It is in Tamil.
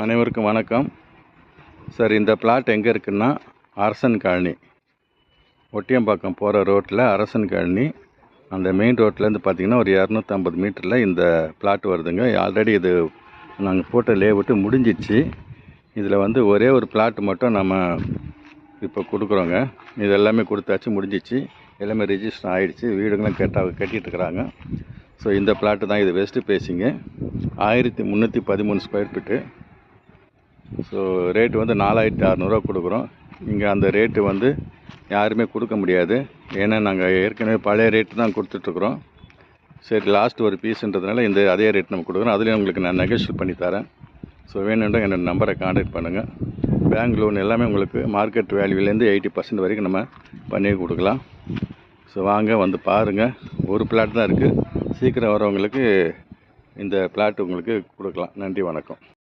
அனைவருக்கும் வணக்கம் சார். இந்த பிளாட் எங்கே இருக்குன்னா அரசன் காலனி, ஒட்டியம்பாக்கம் போகிற ரோட்டில் அரசன் காலனி. அந்த மெயின் ரோட்லேருந்து பார்த்திங்கன்னா ஒரு 250 மீட்டரில் இந்த பிளாட் வருதுங்க. ஆல்ரெடி இது நாங்கள் போட்ட லேஅவுட்டு முடிஞ்சிச்சு. இதில் வந்து ஒரே ஒரு பிளாட் மட்டும் நம்ம இப்போ கொடுக்குறோங்க. இது எல்லாமே கொடுத்தாச்சு, முடிஞ்சிச்சு. எல்லாமே ரிஜிஸ்டர் ஆகிடுச்சு, வீடுங்களும் கட்டிகிட்ருக்குறாங்க. ஸோ இந்த பிளாட்டு தான் இது. வெஸ்ட்டு பேசிங்க, 1313 ஸ்கொயர் ஃபீட்டு. ஸோ ரேட்டு வந்து 4600 கொடுக்குறோம். இங்கே அந்த ரேட்டு வந்து யாருமே கொடுக்க முடியாது. ஏன்னா நாங்கள் ஏற்கனவே பழைய ரேட்டு தான் கொடுத்துட்ருக்குறோம். சரி, லாஸ்ட் ஒரு பீஸுன்றதுனால இந்த அதே ரேட் நம்ம கொடுக்குறோம். அதுலேயும் உங்களுக்கு நான் நெகோஷியேட் பண்ணி தரேன். ஸோ வேணுன்ற என்னோடய நம்பரை கான்டாக்ட் பண்ணுங்கள். பேங்க் லோன் எல்லாமே உங்களுக்கு மார்க்கெட் வேல்யூலேருந்து 80% வரைக்கும் நம்ம பண்ணி கொடுக்கலாம். ஸோ வாங்க, வந்து பாருங்கள். ஒரு பிளாட் தான் இருக்குது. சீக்கிரம் வரவங்களுக்கு இந்த பிளாட் உங்களுக்கு கொடுக்கலாம். நன்றி, வணக்கம்.